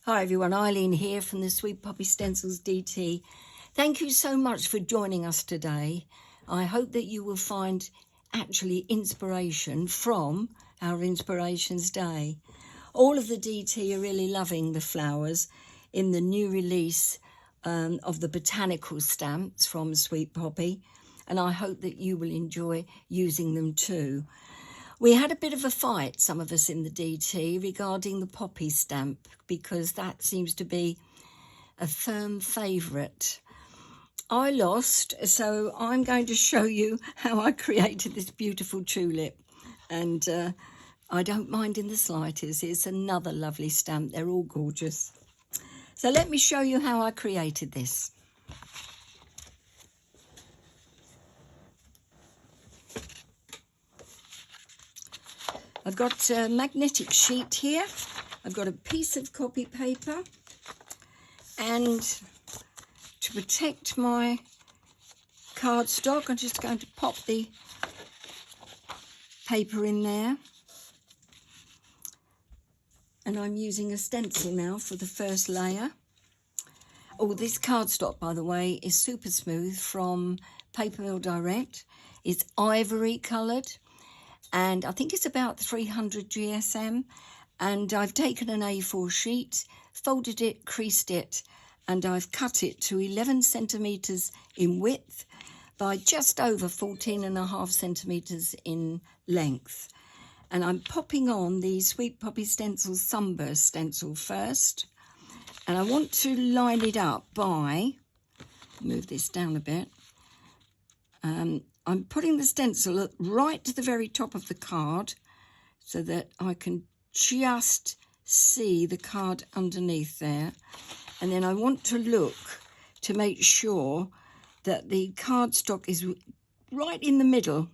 Hi everyone, Eileen here from the Sweet Poppy Stencils DT. Thank you so much for joining us today. I hope that you will find actually inspiration from our Inspirations Day. All of the DT are really loving the flowers in the new release of the botanical stamps from Sweet Poppy, and I hope that you will enjoy using them too. We had a bit of a fight, some of us in the DT, regarding the poppy stamp because that seems to be a firm favourite. I lost, so I'm going to show you how I created this beautiful tulip, and I don't mind in the slightest. It's another lovely stamp. They're all gorgeous. So let me show you how I created this. I've got a magnetic sheet here. I've got a piece of copy paper, and to protect my cardstock, I'm just going to pop the paper in there. And I'm using a stencil now for the first layer. Oh, this cardstock, by the way, is super smooth from Paper Mill Direct. It's ivory coloured, and I think it's about 300 GSM. And I've taken an A4 sheet, folded it, creased it, and I've cut it to 11 centimetres in width by just over 14.5 centimetres in length. And I'm popping on the Sweet Poppy Stencils Sunburst stencil first. And I want to line it up by, move this down a bit, I'm putting the stencil right to the very top of the card so that I can just see the card underneath there. And then I want to look to make sure that the cardstock is right in the middle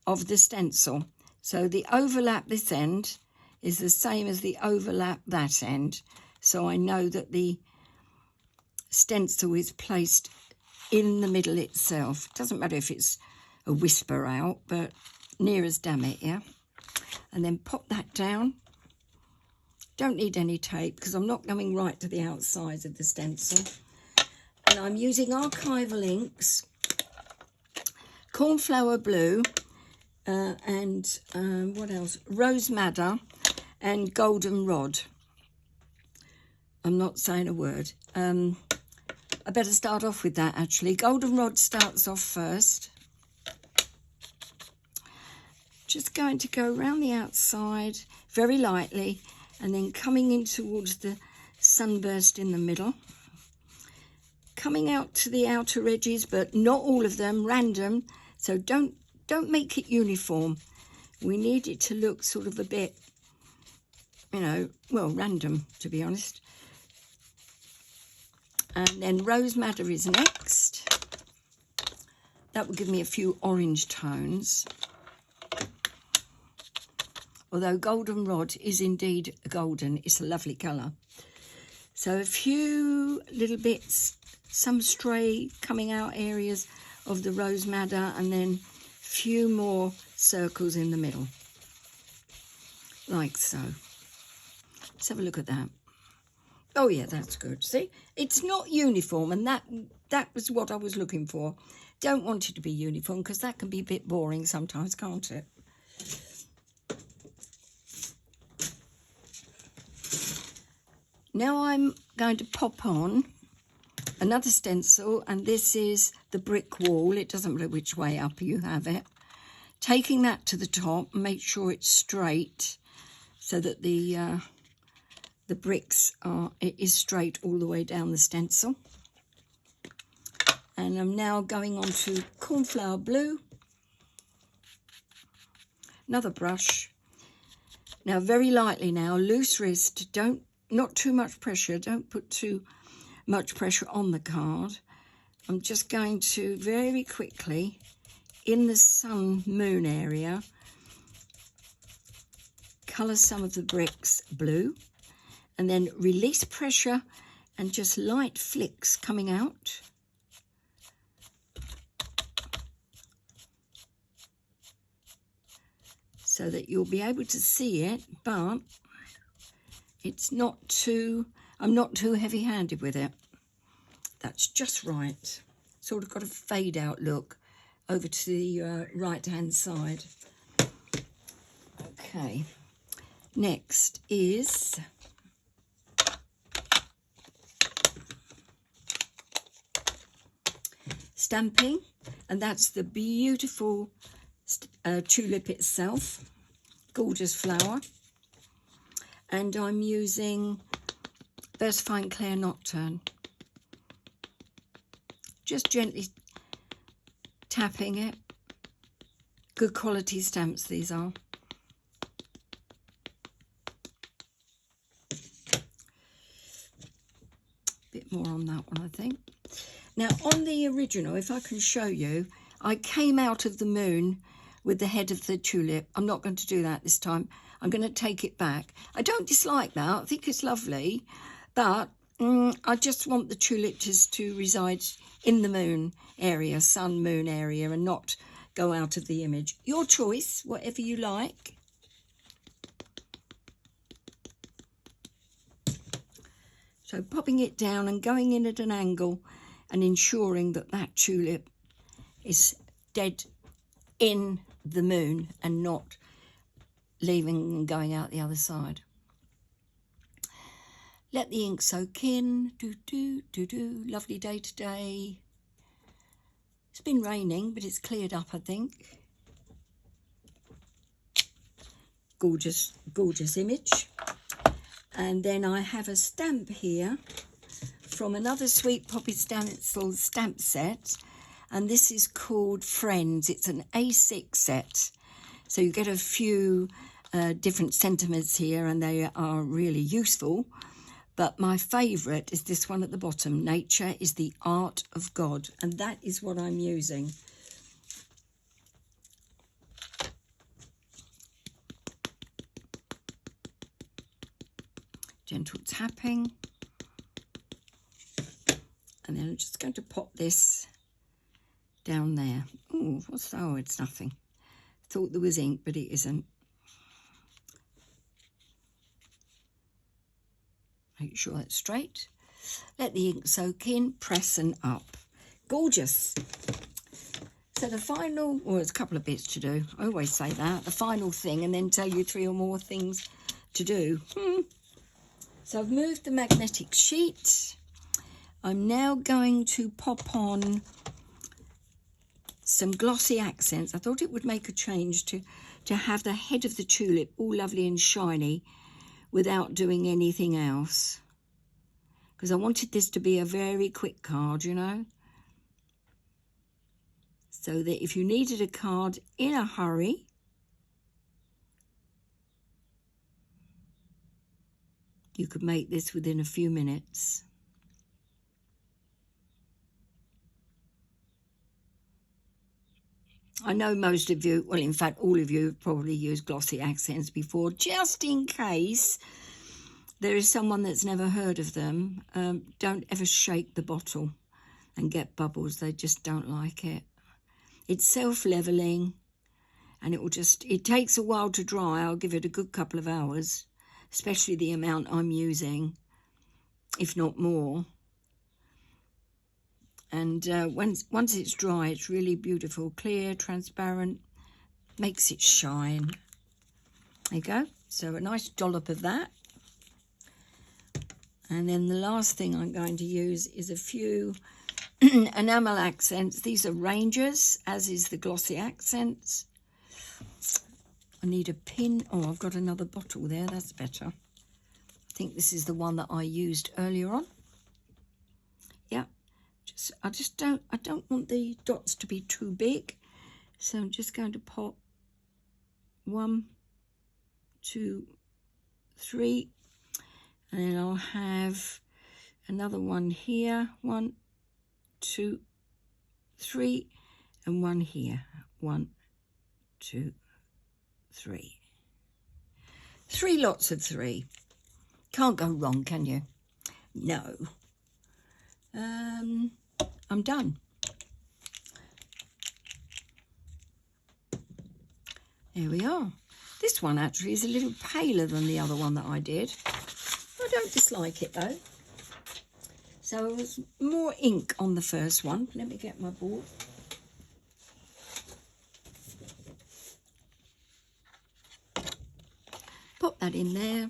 of the stencil. So the overlap this end is the same as the overlap that end. So I know that the stencil is placed in the middle itself. It doesn't matter if it's a whisper out, but near as damn it, yeah? And then pop that down. Don't need any tape because I'm not going right to the outside of the stencil. And I'm using archival inks, cornflower blue, and what else? Rose madder and goldenrod. I'm not saying a word. I better start off with that actually. Goldenrod starts off first. Just going to go around the outside very lightly and then coming in towards the sunburst in the middle. Coming out to the outer edges, but not all of them, random. So don't make it uniform. We need it to look sort of a bit, you know, well, random, to be honest. And then rose madder is next. That will give me a few orange tones. Although goldenrod is indeed golden, it's a lovely colour. So a few little bits, some stray coming out areas of the rose madder, and then a few more circles in the middle, like so. Let's have a look at that. Oh yeah, that's good. See, it's not uniform, and that was what I was looking for. Don't want it to be uniform because that can be a bit boring sometimes, can't it? Now I'm going to pop on another stencil, and this is the brick wall. It doesn't matter which way up you have it. Taking that to the top, make sure it's straight so that the bricks it is straight all the way down the stencil. And I'm now going on to cornflower blue. Another brush. Now very lightly now, loose wrist, not too much pressure, don't put too much pressure on the card. I'm just going to very quickly, in the sun moon area, colour some of the bricks blue, and then release pressure and just light flicks coming out. So that you'll be able to see it, but it's not too I'm not too heavy-handed with it. That's just right. Sort of got a fade out look over to the right-hand side. Okay, next is stamping, and that's the beautiful tulip itself. Gorgeous flower. And I'm using Versafine Clair Nocturne. Just gently tapping it. Good quality stamps these are. Bit more on that one, I think. Now on the original, if I can show you, I came out of the moon with the head of the tulip. I'm not going to do that this time. I'm going to take it back. I don't dislike that. I think it's lovely, but I just want the tulip to reside in the moon area, sun moon area, and not go out of the image. Your choice, whatever you like. So popping it down and going in at an angle and ensuring that that tulip is dead in the moon and not leaving and going out the other side. Let the ink soak in. Lovely day today. It's been raining, but it's cleared up, I think. Gorgeous, gorgeous image. And then I have a stamp here from another Sweet Poppy Stencils stamp set. And this is called Friends. It's an A6 set. So you get a few different sentiments here, and they are really useful. But my favourite is this one at the bottom. Nature is the art of God. And that is what I'm using. Gentle tapping. And then I'm just going to pop this down there. Oh, what's that? Oh, it's nothing. Thought there was ink, but it isn't. Make sure that's straight. Let the ink soak in, press and up. Gorgeous. So the final, well, there's a couple of bits to do. I always say that. The final thing, and then tell you 3 or more things to do. So I've moved the magnetic sheet. I'm now going to pop on some glossy accents. I thought it would make a change to have the head of the tulip all lovely and shiny without doing anything else, because I wanted this to be a very quick card, you know, so that if you needed a card in a hurry, you could make this within a few minutes. I know most of you, well, in fact, all of you have probably used glossy accents before. Just in case there is someone that's never heard of them, don't ever shake the bottle and get bubbles. They just don't like it. It's self-leveling, and it takes a while to dry. I'll give it a good couple of hours, especially the amount I'm using, if not more. And once it's dry, it's really beautiful, clear, transparent, makes it shine. There you go. So a nice dollop of that. And then the last thing I'm going to use is a few enamel accents. These are Rangers, as is the glossy accents. I need a pin. Oh, I've got another bottle there. That's better. I think this is the one that I used earlier on. Yeah. I don't want the dots to be too big, so I'm just going to pop 1, 2, 3, and then I'll have another one here, 1, 2, 3, and one here, 1, 2, 3. 3 lots of 3. Can't go wrong, can you? No. I'm done. There we are. This one actually is a little paler than the other one that I did. I don't dislike it though. So it was more ink on the first one. Let me get my board. Put that in there.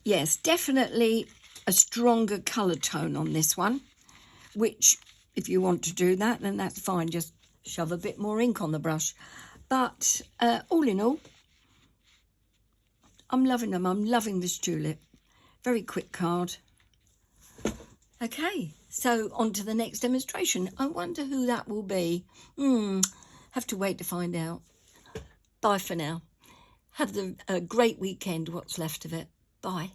Yes, definitely a stronger colour tone on this one, which if you want to do that, then that's fine. Just shove a bit more ink on the brush. But all in all, I'm loving them. I'm loving this tulip. Very quick card. Okay, so on to the next demonstration. I wonder who that will be. Have to wait to find out. Bye for now. Have a great weekend, what's left of it. Bye.